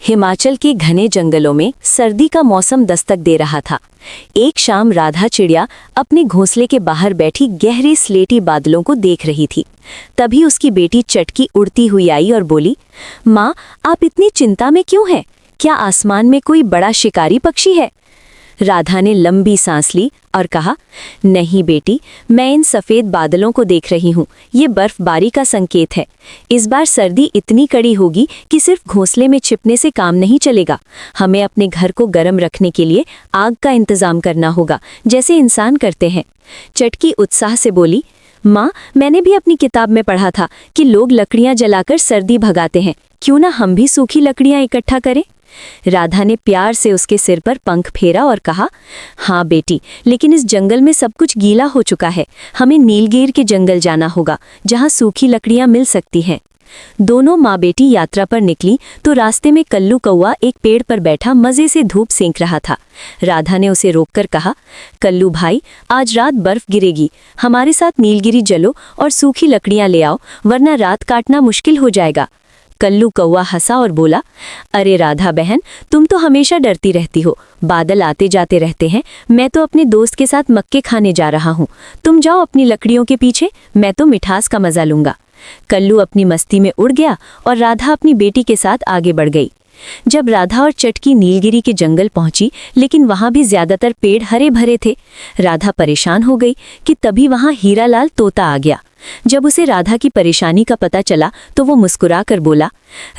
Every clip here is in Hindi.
हिमाचल के घने जंगलों में सर्दी का मौसम दस्तक दे रहा था। एक शाम राधा चिड़िया अपने घोंसले के बाहर बैठी गहरे स्लेटी बादलों को देख रही थी। तभी उसकी बेटी चटकी उड़ती हुई आई और बोली, माँ, आप इतनी चिंता में क्यों हैं? क्या आसमान में कोई बड़ा शिकारी पक्षी है? राधा ने लंबी सांस ली और कहा, नहीं बेटी, मैं इन सफ़ेद बादलों को देख रही हूँ। ये बर्फबारी का संकेत है। इस बार सर्दी इतनी कड़ी होगी कि सिर्फ घोंसले में छिपने से काम नहीं चलेगा। हमें अपने घर को गर्म रखने के लिए आग का इंतजाम करना होगा, जैसे इंसान करते हैं। चटकी उत्साह से बोली, माँ, मैंने भी अपनी किताब में पढ़ा था कि लोग लकड़ियाँ जलाकर सर्दी भगाते हैं। क्यों ना हम भी सूखी लकड़ियाँ इकट्ठा करें? राधा ने प्यार से उसके सिर पर पंख फेरा और कहा, हाँ बेटी, लेकिन इस जंगल में सब कुछ गीला हो चुका है। हमें नीलगिरी के जंगल जाना होगा, जहाँ सूखी लकड़ियाँ मिल सकती हैं। दोनों माँ बेटी यात्रा पर निकली तो रास्ते में कल्लू कौवा एक पेड़ पर बैठा मजे से धूप सेंक रहा था। राधा ने उसे रोककर कहा, कल्लू भाई, आज रात बर्फ गिरेगी। हमारे साथ नीलगिरी चलो और सूखी लकड़ियाँ ले आओ, वरना रात काटना मुश्किल हो जाएगा। कल्लू कौवा हंसा और बोला, अरे राधा बहन, तुम तो हमेशा डरती रहती हो। बादल आते जाते रहते हैं। मैं तो अपने दोस्त के साथ मक्के खाने जा रहा हूँ। तुम जाओ अपनी लकड़ियों के पीछे, मैं तो मिठास का मजा लूंगा। कल्लू अपनी मस्ती में उड़ गया और राधा अपनी बेटी के साथ आगे बढ़ गई। जब राधा और चटकी नीलगिरी के जंगल पहुंची, लेकिन वहां भी ज्यादातर पेड़ हरे भरे थे। राधा परेशान हो गई कि तभी वहां हीरालाल तोता आ गया। जब उसे राधा की परेशानी का पता चला तो वो मुस्कुराकर बोला,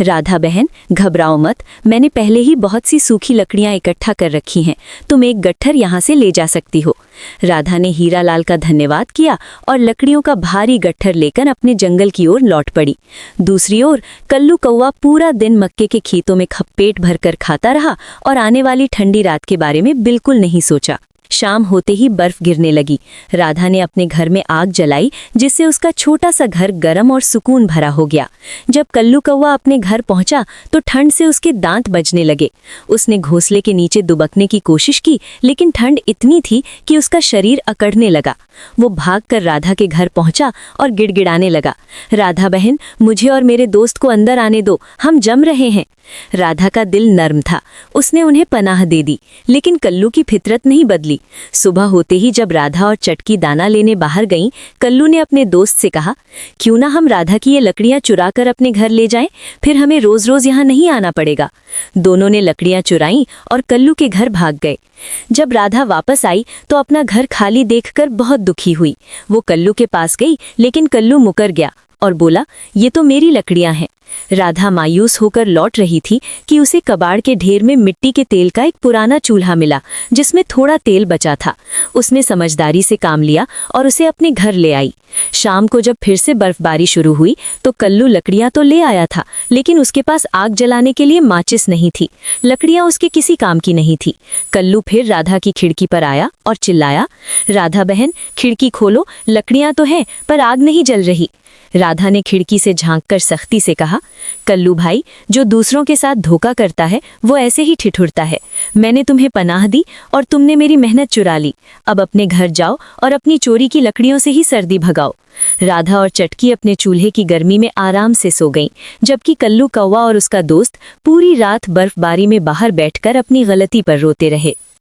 राधा बहन, घबराओ मत, मैंने पहले ही बहुत सी सूखी लकड़ियां इकट्ठा कर रखी हैं। तुम एक गट्ठर यहाँ से ले जा सकती हो। राधा ने हीरालाल का धन्यवाद किया और लकड़ियों का भारी गट्ठर लेकर अपने जंगल की ओर लौट पड़ी। दूसरी ओर कल्लू कौवा पूरा दिन मक्के के खेतों में पेट भरकर खाता रहा और आने वाली ठंडी रात के बारे में बिल्कुल नहीं सोचा। शाम होते ही बर्फ गिरने लगी। राधा ने अपने घर में आग जलाई, जिससे उसका छोटा सा घर गर्म और सुकून भरा हो गया। जब कल्लू कौवा अपने घर पहुंचा तो ठंड से उसके दांत बजने लगे। उसने घोंसले के नीचे दुबकने की कोशिश की, लेकिन ठंड इतनी थी कि उसका शरीर अकड़ने लगा। वो भागकर राधा के घर पहुंचा और गिड़गिड़ाने लगा, राधा बहन, मुझे और मेरे दोस्त को अंदर आने दो, हम जम रहे हैं। राधा का दिल नर्म था, उसने उन्हें पनाह दे दी, लेकिन कल्लू की फितरत नहीं बदली। सुबह होते ही जब राधा और चटकी दाना लेने बाहर गईं, कल्लू ने अपने दोस्त से कहा, क्यों ना हम राधा की ये लकड़ियां चुरा कर अपने घर ले जाएं, फिर हमें रोज रोज यहाँ नहीं आना पड़ेगा। दोनों ने लकड़ियां चुराईं और कल्लू के घर भाग गए। जब राधा वापस आई तो अपना घर खाली देखकर बहुत दुखी हुई। वो कल्लू के पास गई, लेकिन कल्लू मुकर गया और बोला, ये तो मेरी लकड़ियां हैं। राधा मायूस होकर लौट रही थी कि उसे कबाड़ के ढेर में मिट्टी के तेल का एक पुराना चूल्हा मिला, जिसमें थोड़ा तेल बचा था। उसने समझदारी से काम लिया और उसे अपने घर ले आई। शाम को जब फिर से बर्फबारी शुरू हुई तो कल्लू लकड़ियां तो ले आया था, लेकिन उसके पास आग जलाने के लिए माचिस नहीं थी। लकड़ियां उसके किसी काम की नहीं थी। कल्लू फिर राधा की खिड़की पर आया और चिल्लाया, राधा बहन, खिड़की खोलो, लकड़ियां तो हैं पर आग नहीं जल रही। राधा ने खिड़की से झांककर सख्ती से कहा, कल्लू भाई, जो दूसरों के साथ धोखा करता है वो ऐसे ही ठिठुरता है। मैंने तुम्हें पनाह दी और तुमने मेरी मेहनत चुरा ली। अब अपने घर जाओ और अपनी चोरी की लकड़ियों से ही सर्दी भगाओ। राधा और चटकी अपने चूल्हे की गर्मी में आराम से सो गईं, जबकि कल्लू कौवा और उसका दोस्त पूरी रात बर्फबारी में बाहर बैठकर अपनी गलती पर रोते रहे।